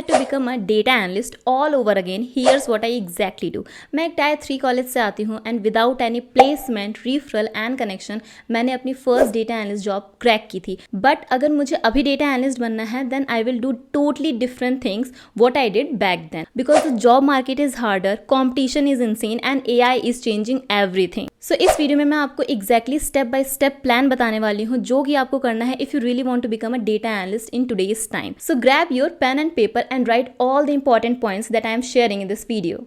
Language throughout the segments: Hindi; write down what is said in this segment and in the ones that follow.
had to become a data analyst all over again, here's what I exactly do. मैं एक टायर 3 कॉलेज से आती हूँ and without any placement, referral and connection मैंने अपनी first data analyst job crack की थी. बट अगर मुझे अभी डेटा एनालिस्ट बनना है then I will do totally different things what I did back then, because the job market is harder, competition is insane and AI is changing everything. So इस वीडियो में मैं आपको exactly step by step plan बताने वाली हूँ जो कि आपको करना है if you really want to become a data analyst in today's time. So grab your pen and paper and write all the important points that I am sharing in this video.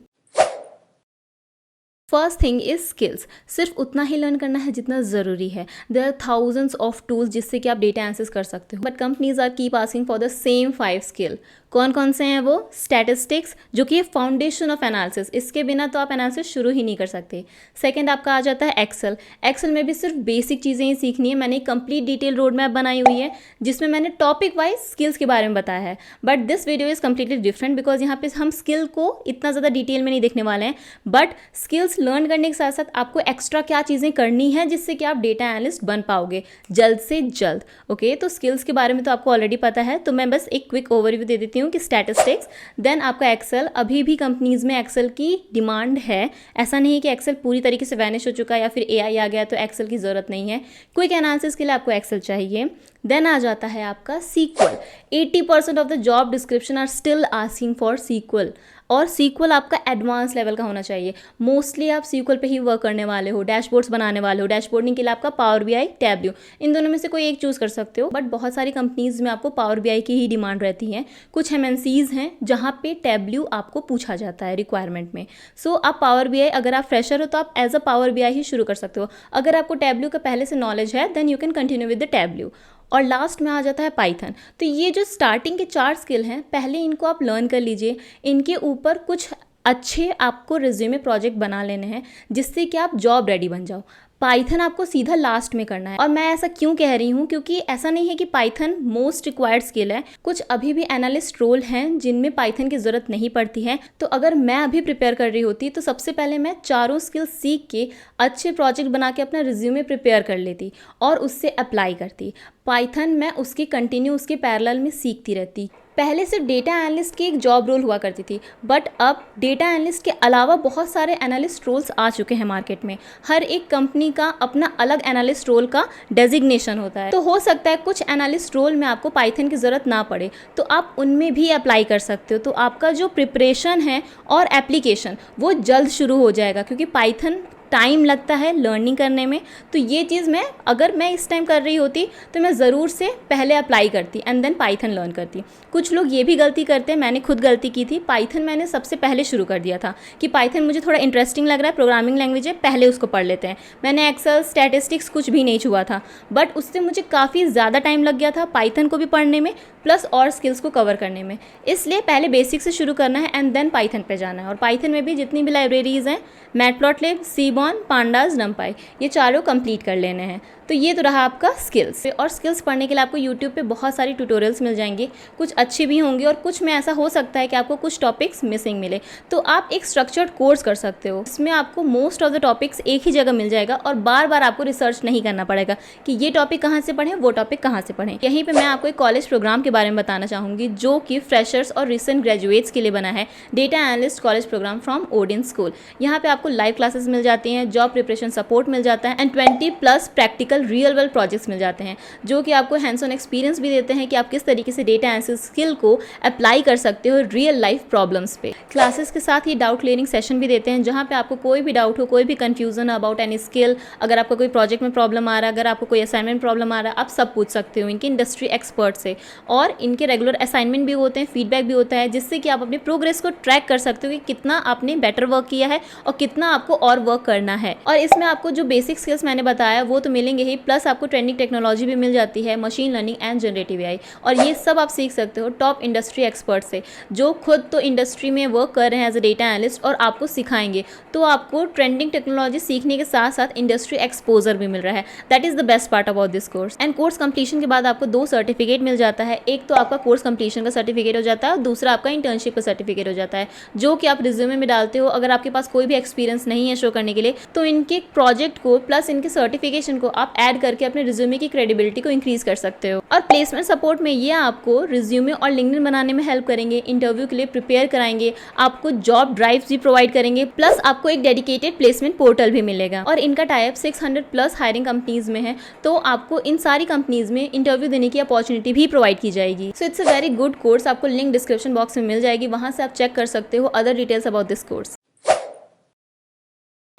First thing is skills. सिर्फ उतना ही लर्न करना है जितना ज़रूरी है. There are thousands of tools जिससे कि आप डेटा एनालिसिस कर सकते हो, but companies are keep asking for the same 5 skill. कौन कौन से हैं वो? स्टैटिस्टिक्स, जो कि फाउंडेशन ऑफ एनालिसिस, इसके बिना तो आप एनालिसिस शुरू ही नहीं कर सकते. सेकंड आपका आ जाता है एक्सेल. एक्सेल में भी सिर्फ बेसिक चीज़ें ही सीखनी है. मैंने एक कंप्लीट डिटेल रोड मैप बनाई हुई है जिसमें मैंने टॉपिक वाइज स्किल्स के बारे में बताया है. But this video is completely different because यहाँ पे हम स्किल को इतना ज़्यादा डिटेल में नहीं देखने वाले हैं, बट स्किल्स लर्न करने के साथ साथ आपको एक्स्ट्रा क्या चीज़ें करनी है जिससे कि आप डेटा एनालिस्ट बन पाओगे जल्द से जल्द. ओके, तो स्किल्स के बारे में तो आपको ऑलरेडी पता है, तो मैं बस एक क्विक ओवरव्यू दे देती हूँ कि स्टैटिस्टिक्स, देन आपका एक्सेल. अभी भी कंपनीज में एक्सेल की डिमांड है. ऐसा नहीं है कि एक्सेल पूरी तरीके से वैनिश हो चुका है या फिर AI आ गया तो एक्सेल की ज़रूरत नहीं है. क्विक एनालिसिस के लिए आपको एक्सेल चाहिए. देन आ जाता है आपका SQL. 80% of the job description are still asking for SQL, और सीक्वल आपका एडवांस लेवल का होना चाहिए. मोस्टली आप सीक्वल पे ही वर्क करने वाले हो, डैशबोर्ड्स बनाने वाले हो. डैशबोर्डिंग के लिए आपका पावर BI, टैब्ल्यू, इन दोनों में से कोई एक चूज़ कर सकते हो. बट बहुत सारी कंपनीज में आपको पावर BI की ही डिमांड रहती है. कुछ MNCs हैं जहाँ पे टैब्ल्यू आपको पूछा जाता है रिक्वायरमेंट में. सो आप पावर BI, अगर आप फ्रेशर हो तो आप एज अ पावर BI ही शुरू कर सकते हो. अगर आपको टैब्ल्यू का पहले से नॉलेज है then you can continue with the Tableau. और लास्ट में आ जाता है पाइथन. तो ये जो स्टार्टिंग के 4 स्किल हैं, पहले इनको आप लर्न कर लीजिए. इनके ऊपर कुछ अच्छे आपको रिज्यूमे प्रोजेक्ट बना लेने हैं जिससे कि आप जॉब रेडी बन जाओ. पाइथन आपको सीधा लास्ट में करना है. और मैं ऐसा क्यों कह रही हूँ, क्योंकि ऐसा नहीं है कि पाइथन मोस्ट रिक्वायर्ड स्किल है. कुछ अभी भी एनालिस्ट रोल हैं जिनमें पाइथन की ज़रूरत नहीं पड़ती है. तो अगर मैं अभी प्रिपेयर कर रही होती तो सबसे पहले मैं चारों स्किल सीख के अच्छे प्रोजेक्ट बना के अपना रिज्यूमे प्रिपेयर कर लेती और उससे अप्लाई करती. पाइथन मैं उसके कंटिन्यू, उसके पैरेलल में सीखती रहती. पहले सिर्फ डेटा एनालिस्ट की एक जॉब रोल हुआ करती थी, बट अब डेटा एनालिस्ट के अलावा बहुत सारे एनालिस्ट रोल्स आ चुके हैं मार्केट में. हर एक कंपनी का अपना अलग एनालिस्ट रोल का डेजिग्नेशन होता है. तो हो सकता है कुछ एनालिस्ट रोल में आपको पाइथन की ज़रूरत ना पड़े, तो आप उनमें भी अप्लाई कर सकते हो. तो आपका जो प्रिपरेशन है और एप्लीकेशन वो जल्द शुरू हो जाएगा, क्योंकि पाइथन टाइम लगता है लर्निंग करने में. तो ये चीज़ अगर मैं इस टाइम कर रही होती तो मैं ज़रूर से पहले अप्लाई करती एंड देन पाइथन लर्न करती. कुछ लोग ये भी गलती करते हैं, मैंने खुद गलती की थी. पाइथन मैंने सबसे पहले शुरू कर दिया था कि पाइथन मुझे थोड़ा इंटरेस्टिंग लग रहा है, प्रोग्रामिंग लैंग्वेज है, पहले उसको पढ़ लेते हैं. मैंने एक्सेल, स्टैटिस्टिक्स कुछ भी नहीं छुआ था, बट उससे मुझे काफ़ी ज़्यादा टाइम लग गया था पाइथन को भी पढ़ने में प्लस और स्किल्स को कवर करने में. इसलिए पहले बेसिक से शुरू करना है एंड देन पाइथन पे जाना है. और पाइथन में भी जितनी भी लाइब्रेरीज़ हैं, मैटप्लॉटलिब, सीबॉन, पांडास, नमपाई, ये चारों कंप्लीट कर लेने हैं. तो ये तो रहा आपका स्किल्स. और स्किल्स पढ़ने के लिए आपको यूट्यूब पे बहुत सारी ट्यूटोरियल्स मिल जाएंगे. कुछ अच्छे भी होंगे और कुछ में ऐसा हो सकता है कि आपको कुछ टॉपिक्स मिसिंग मिले. तो आप एक स्ट्रक्चर्ड कोर्स कर सकते हो. इसमें आपको मोस्ट ऑफ द टॉपिक्स एक ही जगह मिल जाएगा और बार बार आपको रिसर्च नहीं करना पड़ेगा कि ये टॉपिक कहाँ से पढ़ें, वो टॉपिक कहाँ से पढ़ें. यहीं पर मैं आपको एक कॉलेज प्रोग्राम के बारे में बताना चाहूँगी जो कि फ्रेशर्स और रिसेंट ग्रेजुएट्स के लिए बना है. Data analyst college programme from Odin school. यहाँ पे आपको लाइव क्लासेस मिल जाती हैं, जॉब प्रिपरेशन सपोर्ट मिल जाता है and 20+ practical real world projects मिल जाते हैं जो कि आपको हैंड्स ऑन एक्सपीरियंस भी देते हैं कि आप किस तरीके से डेटा एनालिसिस स्किल को अप्लाई कर सकते हो रियल लाइफ प्रॉब्लम्स पे. क्लासेस के साथ ही डाउट क्लियरिंग सेशन भी देते हैं जहाँ पे आपको कोई भी डाउट हो, कोई भी कंफ्यूजन अबाउट एनी स्किल, अगर आपको कोई प्रोजेक्ट में प्रॉब्लम आ रहा है, अगर आपको कोई असाइनमेंट प्रॉब्लम आ रहा है, आप सब पूछ सकते हो इनके इंडस्ट्री एक्सपर्ट से. और इनके रेगुलर असाइनमेंट भी होते हैं, फीडबैक भी होता है, जिससे कि आप अपने प्रोग्रेस को ट्रैक कर सकते हो कि कितना आपने बेटर वर्क किया है और कितना आपको और वर्क करना है. और इसमें आपको जो बेसिक स्किल्स मैंने बताया वो तो मिलेंगे ही, प्लस आपको ट्रेंडिंग टेक्नोलॉजी भी मिल जाती है, machine learning and generative AI. और ये सब आप सीख सकते हो टॉप इंडस्ट्री एक्सपर्ट से जो खुद तो इंडस्ट्री में वर्क कर रहे हैं एज अ डेटा एनालिस्ट और आपको सिखाएंगे. तो आपको ट्रेंडिंग टेक्नोलॉजी सीखने के साथ साथ इंडस्ट्री एक्सपोजर भी मिल रहा है. That is the best part about this course. And course completion के बाद आपको 2 सर्टिफिकेट मिल जाता है. एक तो आपका कोर्स कंप्लीशन का सर्टिफिकेट हो जाता है और दूसरा आपका इंटर्नशिप का सर्टिफिकेट हो जाता है जो कि आप रिज्यूमे में डालते हो. अगर आपके पास कोई भी एक्सपीरियंस नहीं है शो करने के लिए तो इनके प्रोजेक्ट को प्लस इनके सर्टिफिकेशन को आप ऐड करके अपने रिज्यूमे की क्रेडिबिलिटी को इंक्रीज कर सकते हो। और प्लेसमेंट सपोर्ट में ये आपको रिज्यूमे और लिंक्डइन बनाने में हेल्प करेंगे, इंटरव्यू के लिए प्रिपेयर कराएंगे, आपको जॉब ड्राइव्स भी प्रोवाइड करेंगे, प्लस आपको एक डेडिकेटेड प्लेसमेंट पोर्टल भी मिलेगा। और इनका टाइप 600 प्लस हायरिंग कंपनीज में है, तो आपको इन सारी कंपनीज में इंटरव्यू देने की अपॉर्चुनिटी भी प्रोवाइड की जाएगी। So it's a very good course. आपको लिंक डिस्क्रिप्शन बॉक्स में मिल जाएगी, वहां से आप चेक कर सकते हो other details about this course.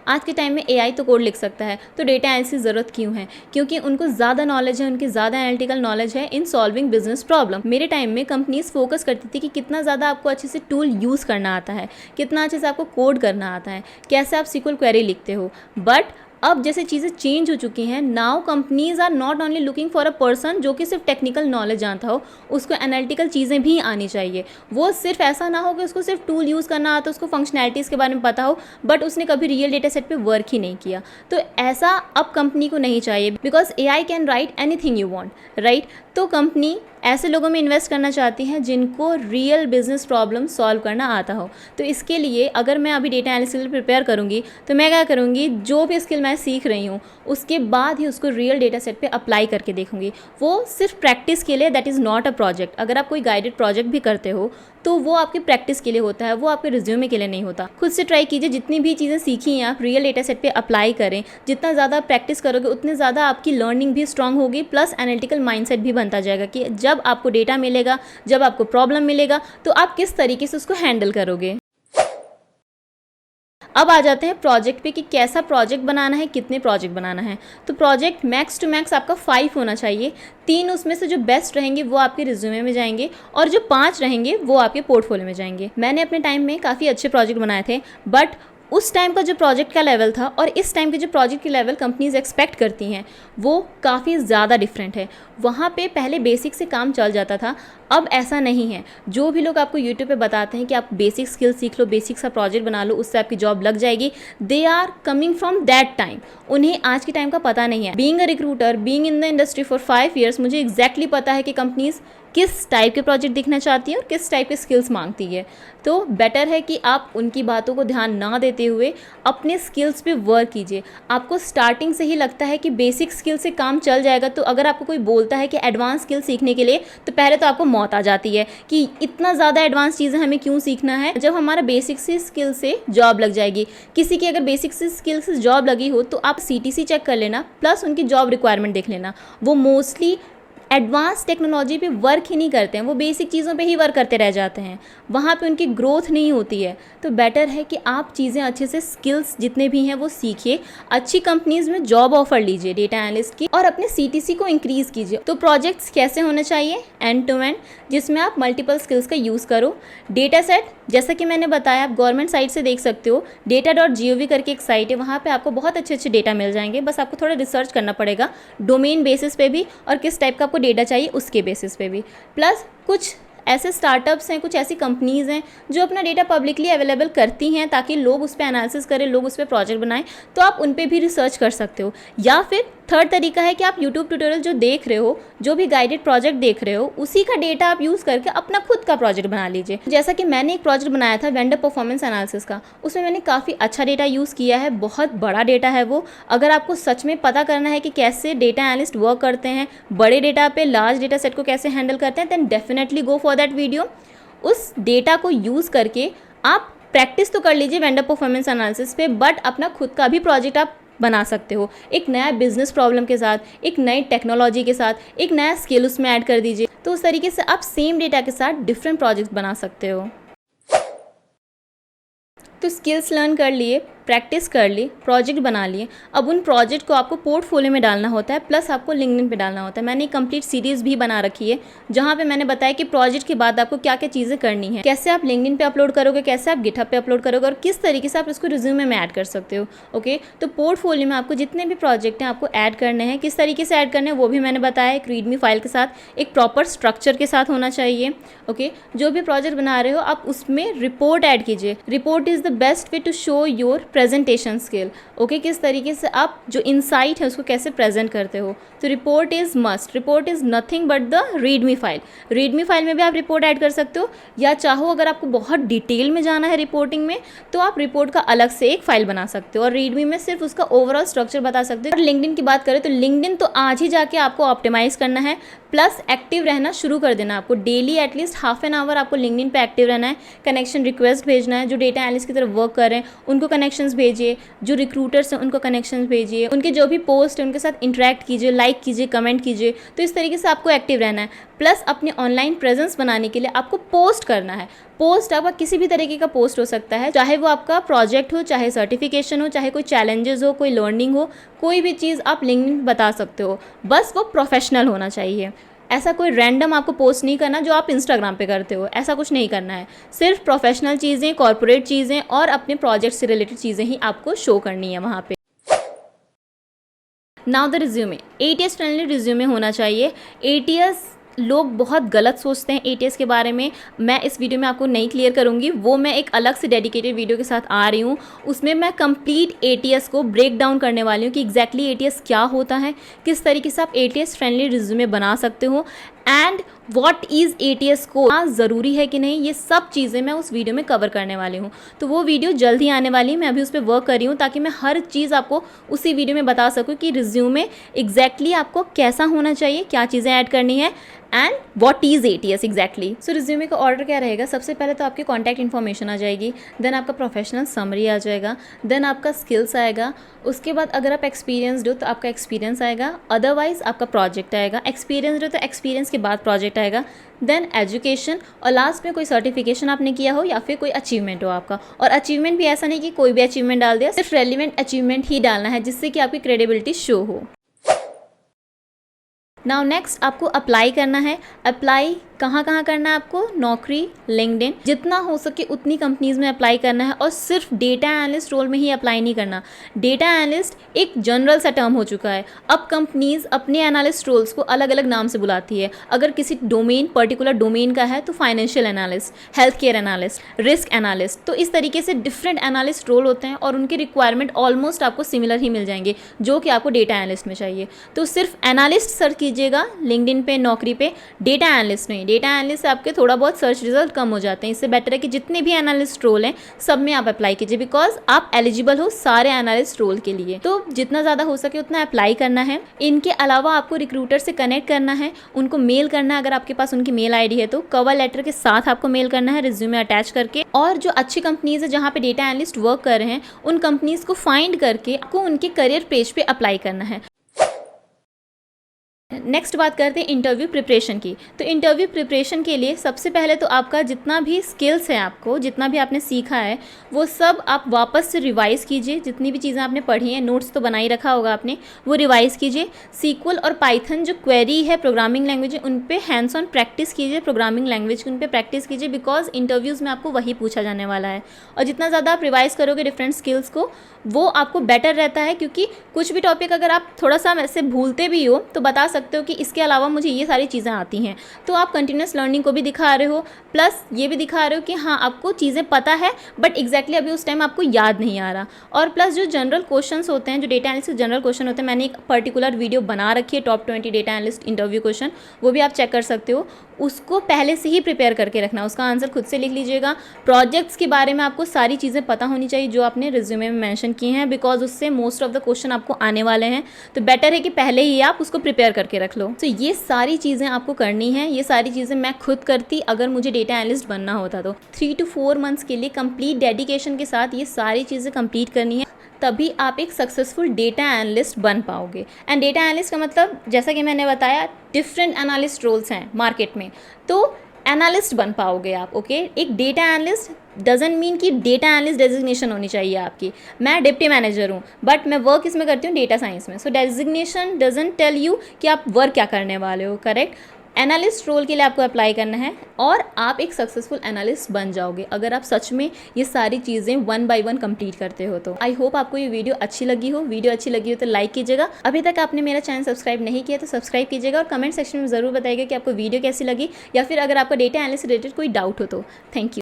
आज के टाइम में एआई तो कोड लिख सकता है, तो डेटा एनालिसिस की ज़रूरत क्यों है? क्योंकि उनको ज़्यादा नॉलेज है, उनकी ज़्यादा एनालिटिकल नॉलेज है इन सॉल्विंग बिजनेस प्रॉब्लम। मेरे टाइम में कंपनीज फोकस करती थी कि कितना ज़्यादा आपको अच्छे से टूल यूज़ करना आता है, कितना अच्छे से आपको कोड करना आता है, कैसे आप SQL क्वेरी लिखते हो। बट अब जैसे चीज़ें चेंज हो चुकी हैं, now companies are not only looking for a person जो कि सिर्फ टेक्निकल नॉलेज जानता हो, उसको एनालिटिकल चीज़ें भी आनी चाहिए। वो सिर्फ ऐसा ना हो कि उसको सिर्फ टूल यूज़ करना आता, उसको फंक्शनैलिटीज़ के बारे में पता हो, बट उसने कभी रियल डेटा सेट पे वर्क ही नहीं किया। तो ऐसा अब कंपनी को नहीं चाहिए, because AI can write anything you want, right? तो कंपनी ऐसे लोगों में इन्वेस्ट करना चाहती हैं जिनको रियल बिजनेस प्रॉब्लम सॉल्व करना आता हो। तो इसके लिए अगर मैं अभी डेटा एनालिसिस के लिए प्रिपेयर करूँगी, तो मैं क्या करूँगी, जो भी स्किल मैं सीख रही हूँ उसके बाद ही उसको रियल डेटा सेट पे अप्लाई करके देखूँगी। वो सिर्फ प्रैक्टिस के लिए, that is not a project. अगर आप कोई गाइडेड प्रोजेक्ट भी करते हो तो वो आपकी प्रैक्टिस के लिए होता है, वो आपके रिज्यूमे के लिए नहीं होता। खुद से ट्राई कीजिए, जितनी भी चीज़ें सीखी हैं आप रियल डेटा सेट पे अप्लाई करें। जितना ज़्यादा प्रैक्टिस करोगे उतने ज़्यादा आपकी लर्निंग भी स्ट्रांग होगी, प्लस एनालिटिकल माइंडसेट भी बनता जाएगा कि जब आपको डेटा मिलेगा, जब आपको प्रॉब्लम मिलेगा, तो आप किस तरीके से उसको हैंडल करोगे। अब आ जाते हैं प्रोजेक्ट पे कि कैसा प्रोजेक्ट बनाना है, कितने प्रोजेक्ट बनाना है। तो प्रोजेक्ट मैक्स टू मैक्स आपका 5 होना चाहिए। 3 उसमें से जो बेस्ट रहेंगे वो आपके रिज्यूमे में जाएंगे, और जो 5 रहेंगे वो आपके पोर्टफोलियो में जाएंगे। मैंने अपने टाइम में काफ़ी अच्छे प्रोजेक्ट बनाए थे, बट उस टाइम का जो प्रोजेक्ट का लेवल था और इस टाइम के जो प्रोजेक्ट की लेवल कंपनीज एक्सपेक्ट करती हैं वो काफ़ी ज़्यादा डिफरेंट है। वहाँ पे पहले बेसिक से काम चल जाता था, अब ऐसा नहीं है। जो भी लोग आपको यूट्यूब पे बताते हैं कि आप बेसिक स्किल सीख लो, बेसिक सा प्रोजेक्ट बना लो, उससे आपकी जॉब लग जाएगी, they are coming from that time. उन्हें आज के टाइम का पता नहीं है। Being a recruiter, being in the industry for 5 years, मुझे एग्जैक्टली पता है कि कंपनीज किस टाइप के प्रोजेक्ट दिखना चाहती है और किस टाइप के स्किल्स मांगती है। तो बेटर है कि आप उनकी बातों को ध्यान ना देते हुए अपने स्किल्स पे वर्क कीजिए। आपको स्टार्टिंग से ही लगता है कि बेसिक स्किल से काम चल जाएगा, तो अगर आपको कोई बोलता है कि एडवांस स्किल सीखने के लिए, तो पहले तो आपको मौत आ जाती है कि इतना ज़्यादा एडवांस चीज़ें हमें क्यों सीखना है, जब हमारा बेसिक से स्किल से जॉब लग जाएगी। किसी की अगर बेसिक से स्किल से जॉब लगी हो तो आप CTC चेक कर लेना, प्लस उनकी जॉब रिक्वायरमेंट देख लेना। वो मोस्टली एडवांस टेक्नोलॉजी पे वर्क ही नहीं करते हैं, वो बेसिक चीज़ों पे ही वर्क करते रह जाते हैं, वहाँ पे उनकी ग्रोथ नहीं होती है। तो बेटर है कि आप चीज़ें अच्छे से, स्किल्स जितने भी हैं वो सीखिए, अच्छी कंपनीज में जॉब ऑफर लीजिए डेटा एनालिस्ट की, और अपने CTC को इंक्रीज़ कीजिए। तो प्रोजेक्ट्स कैसे होने चाहिए? एंड टू एंड, जिसमें आप मल्टीपल स्किल्स का यूज़ करो। डेटा सेट, जैसा कि मैंने बताया, आप गवर्नमेंट साइट से देख सकते हो, data.gov करके एक साइट है, वहाँ पे आपको बहुत अच्छे अच्छे डेटा मिल जाएंगे। बस आपको थोड़ा रिसर्च करना पड़ेगा, डोमेन बेसिस पे भी और किस टाइप का आपको डेटा चाहिए उसके बेसिस पे भी। प्लस कुछ ऐसे स्टार्टअप्स हैं, कुछ ऐसी कंपनीज़ हैं जो अपना डेटा पब्लिकली अवेलेबल करती हैं ताकि लोग उस पर एनालिसिस करें, लोग उस पर प्रोजेक्ट बनाएं, तो आप उन पर भी रिसर्च कर सकते हो। या फिर थर्ड तरीका है कि आप यूट्यूब ट्यूटोरियल जो देख रहे हो, जो भी गाइडेड प्रोजेक्ट देख रहे हो, उसी का डेटा आप यूज़ करके अपना खुद का प्रोजेक्ट बना लीजिए। जैसा कि मैंने एक प्रोजेक्ट बनाया था वेंडर परफॉर्मेंस एनालिसिस का, उसमें मैंने काफ़ी अच्छा डेटा यूज़ किया है, बहुत बड़ा डेटा है वो। अगर आपको सच में पता करना है कि कैसे डेटा एनालिस्ट वर्क करते हैं, बड़े डेटा पे लार्ज डेटा सेट को कैसे हैंडल करते हैं, then definitely go for that video. उस डेटा को यूज़ करके आप प्रैक्टिस तो कर लीजिए वेंडर परफॉर्मेंस एनालिसिस पे, बट अपना खुद का भी प्रोजेक्ट आप बना सकते हो, एक नया बिजनेस प्रॉब्लम के साथ, एक नई टेक्नोलॉजी के साथ, एक नया स्किल उसमें ऐड कर दीजिए। तो उस तरीके से आप सेम डेटा के साथ डिफरेंट प्रोजेक्ट्स बना सकते हो। तो स्किल्स लर्न कर लिए, प्रैक्टिस कर ली, प्रोजेक्ट बना लिए, अब उन प्रोजेक्ट को आपको पोर्टफोलियो में डालना होता है, प्लस आपको लिंक्डइन पे डालना होता है। मैंने एक कंप्लीट सीरीज़ भी बना रखी है जहाँ पे मैंने बताया कि प्रोजेक्ट के बाद आपको क्या क्या चीज़ें करनी है, कैसे आप लिंक्डइन पे अपलोड करोगे, कैसे आप गिटहब पे अपलोड करोगे, और किस तरीके से आप इसको रिज्यूमे में ऐड कर सकते हो। ओके, तो पोर्टफोलियो में आपको जितने भी प्रोजेक्ट हैं आपको ऐड करने हैं, किस तरीके से ऐड करने हैं वो भी मैंने बताया। एक रीडमी फाइल के साथ, एक प्रॉपर स्ट्रक्चर के साथ होना चाहिए। ओके, जो भी प्रोजेक्ट बना रहे हो आप उसमें रिपोर्ट ऐड कीजिए। Report is the best way to show your presentation skill, okay, किस तरीके से आप जो इनसाइट है उसको कैसे प्रेजेंट करते हो। तो report is must, report is nothing but the readme file. Readme file में भी आप रिपोर्ट ऐड कर सकते हो, या चाहो अगर आपको बहुत डिटेल में जाना है रिपोर्टिंग में तो आप रिपोर्ट का अलग से एक फाइल बना सकते हो, और रीडमी में सिर्फ उसका ओवरऑल स्ट्रक्चर बता सकते हो। और लिंक्डइन की बात करें तो लिंक्डइन तो आज ही जाके आपको ऑप्टिमाइज़ करना है, प्लस एक्टिव रहना शुरू कर देना। आपको daily at least half an hour आपको लिंक्डइन पे एक्टिव रहना है, कनेक्शन रिक्वेस्ट भेजना है। जो डेटा एनालिस्ट की तरफ वर्क कर रहे हैं उनको कनेक्शंस भेजिए, जो रिक्रूटर्स हैं उनको कनेक्शंस भेजिए, उनके जो भी पोस्ट है उनके साथ इंटरेक्ट कीजिए, लाइक कीजिए, कमेंट कीजिए। तो इस तरीके से आपको एक्टिव रहना है। प्लस अपने ऑनलाइन प्रेजेंस बनाने के लिए आपको पोस्ट करना है। पोस्ट आपका किसी भी तरीके का पोस्ट हो सकता है, चाहे वो आपका प्रोजेक्ट हो, चाहे सर्टिफिकेशन हो, चाहे कोई चैलेंजेस हो, कोई लर्निंग हो, कोई भी चीज़ आप लिंक्डइन बता सकते हो। बस वो प्रोफेशनल होना चाहिए। ऐसा कोई रैंडम आपको पोस्ट नहीं करना जो आप इंस्टाग्राम पे करते हो, ऐसा कुछ नहीं करना है। सिर्फ प्रोफेशनल चीज़ें, कॉर्पोरेट चीज़ें और अपने प्रोजेक्ट से रिलेटेड चीज़ें ही आपको शो करनी है वहाँ पे। Now the resume, ATS friendly resume होना चाहिए। ATS लोग बहुत गलत सोचते हैं ATS के बारे में, मैं इस वीडियो में आपको नहीं क्लियर करूंगी, वो मैं एक अलग से डेडिकेटेड वीडियो के साथ आ रही हूँ। उसमें मैं कंप्लीट ATS को ब्रेक डाउन करने वाली हूँ कि एग्जैक्टली ATS क्या होता है, किस तरीके से आप ATS फ्रेंडली रिज्यूमे बना सकते हो, एंड व्हाट इज़ ATS को ज़रूरी है कि नहीं, ये सब चीज़ें मैं उस वीडियो में कवर करने वाली हूँ। तो वो वीडियो जल्द ही आने वाली है, मैं अभी उस पर वर्क कर रही हूँ ताकि मैं हर चीज़ आपको उसी वीडियो में बता सकूँ कि रिज्यूमे एग्जैक्टली आपको कैसा होना चाहिए, क्या चीज़ें ऐड करनी है, and what is ATS exactly. So resume का ऑर्डर क्या रहेगा, सबसे पहले तो आपकी कॉन्टैक्ट इन्फॉर्मेशन आ जाएगी, देन आपका प्रोफेशनल समरी आ जाएगा, देन आपका स्किल्स आएगा, उसके बाद अगर आप एक्सपीरियंसड हो तो आपका एक्सपीरियंस आएगा, अदरवाइज आपका प्रोजेक्ट आएगा, एक्सपीरियंसड हो तो एक्सपीरियंस के बाद प्रोजेक्ट आएगा, देन एजुकेशन, और लास्ट में कोई सर्टिफिकेशन आपने किया हो या फिर कोई अचीवमेंट हो आपका। और अचीवमेंट भी ऐसा नहीं कि कोई भी अचीवमेंट डाल दिया, सिर्फ रेलिवेंट अचीवमेंट ही डालना है जिससे कि आपकी क्रेडिबिलिटी शो हो। नाउ नेक्स्ट आपको अप्लाई करना है। अप्लाई कहाँ कहाँ करना है आपको, नौकरी, लिंक्डइन, जितना हो सके उतनी कंपनीज़ में अप्लाई करना है, और सिर्फ डेटा एनालिस्ट रोल में ही अप्लाई नहीं करना। डेटा एनालिस्ट एक जनरल सा टर्म हो चुका है, अब कंपनीज़ अपने एनालिस्ट रोल्स को अलग अलग नाम से बुलाती है। अगर किसी डोमेन, पर्टिकुलर डोमेन का है तो financial analyst, health care analyst, risk analyst, तो इस तरीके से डिफरेंट एनालिस्ट रोल होते हैं और उनके रिक्वायरमेंट ऑलमोस्ट आपको सिमिलर ही मिल जाएंगे जो कि आपको डेटा एनालिस्ट में चाहिए। तो सिर्फ एनालिस्ट सर्च कीजिएगा लिंक्डइन पे, नौकरी पे, डेटा एनालिस्ट नहीं। डेटा एनालिस्ट से आपके थोड़ा बहुत सर्च रिजल्ट कम हो जाते हैं, इससे बेटर है कि जितने भी एनालिस्ट रोल हैं सब में आप अप्लाई कीजिए, बिकॉज आप एलिजिबल हो सारे एनालिस्ट रोल के लिए। तो जितना ज़्यादा हो सके उतना अप्लाई करना है। इनके अलावा आपको रिक्रूटर से कनेक्ट करना है, उनको मेल करना है, अगर आपके पास उनकी मेल ID है तो कवर लेटर के साथ आपको मेल करना है, रिज्यूमे अटैच करके। और जो अच्छी कंपनीज है जहाँ पे डेटा एनालिस्ट वर्क कर रहे हैं उन कंपनीज को फाइंड करके आपको उनके करियर पेज पे अप्लाई करना है। नेक्स्ट बात करते हैं इंटरव्यू प्रिपरेशन की। तो इंटरव्यू प्रिपरेशन के लिए सबसे पहले तो आपका जितना भी स्किल्स है, आपको जितना भी आपने सीखा है वो सब आप वापस से रिवाइज कीजिए। जितनी भी चीज़ें आपने पढ़ी हैं, नोट्स तो बना ही रखा होगा आपने, वो रिवाइज कीजिए। SQL और पाइथन जो क्वेरी है, प्रोग्रामिंग लैंग्वेज है, उन पे हैंड्स ऑन प्रैक्टिस कीजिए, प्रोग्रामिंग लैंग्वेज की उन पे प्रैक्टिस कीजिए, बिकॉज इंटरव्यूज़ में आपको वही पूछा जाने वाला है। और जितना ज़्यादा आप रिवाइज करोगे डिफरेंट स्किल्स को, वो आपको बेटर रहता है, क्योंकि कुछ भी टॉपिक अगर आप थोड़ा सा ऐसे भूलते भी हो तो बता सकते हो कि इसके अलावा मुझे ये सारी चीज़ें आती हैं। तो आप कंटिन्यूस लर्निंग को भी दिखा रहे हो, प्लस ये भी दिखा रहे हो कि हाँ आपको चीज़ें पता है बट एग्जैक्टली अभी उस टाइम आपको याद नहीं आ रहा। और प्लस जो जनरल क्वेश्चंस होते हैं, जो डेटा एनालिस्ट के जनरल क्वेश्चन होते हैं, मैंने एक पर्टिकुलर वीडियो बना रखी है top 20 data analyst interview question, वो भी आप चेक कर सकते हो। उसको पहले से ही प्रिपेयर करके रखना, उसका आंसर खुद से लिख लीजिएगा। प्रोजेक्ट्स के बारे में आपको सारी चीज़ें पता होनी चाहिए जो आपने रिज्यूमे में मेंशन किए हैं, बिकॉज उससे मोस्ट ऑफ द क्वेश्चन आपको आने वाले हैं। तो बेटर है कि पहले ही आप उसको प्रिपेयर करके रख लो। तो ये सारी चीज़ें आपको करनी है। ये सारी चीज़ें मैं खुद करती अगर मुझे डेटा एनालिस्ट बनना होता तो। 3 to 4 मंथ्स के लिए कंप्लीट डेडिकेशन के साथ ये सारी चीज़ें कंप्लीट करनी है, तभी आप एक सक्सेसफुल डेटा एनालिस्ट बन पाओगे। एंड डेटा एनालिस्ट का मतलब, जैसा कि मैंने बताया, डिफरेंट एनालिस्ट रोल्स हैं मार्केट में, तो एनालिस्ट बन पाओगे आप। ओके, एक डेटा एनालिस्ट डजंट मीन कि डेटा एनालिस्ट डेजिग्नेशन होनी चाहिए आपकी। मैं डिप्टी मैनेजर हूँ बट मैं वर्क इसमें करती हूँ डेटा साइंस में, सो डेजिग्नेशन डजंट टेल यू कि आप वर्क क्या करने वाले हो। करेक्ट, एनालिस्ट रोल के लिए आपको अप्लाई करना है और आप एक सक्सेसफुल एनालिस्ट बन जाओगे अगर आप सच में ये सारी चीज़ें 1 by 1 कंप्लीट करते हो तो। आई होप आपको ये वीडियो अच्छी लगी हो। वीडियो अच्छी लगी हो तो लाइक कीजिएगा। अभी तक आपने मेरा चैनल सब्सक्राइब नहीं किया तो सब्सक्राइब कीजिएगा, और कमेंट सेक्शन में ज़रूर बताइएगा कि आपको वीडियो कैसी लगी, या फिर अगर आपका डेटा एनालिस्ट से रिलेटेड कोई डाउट हो तो। Thank you.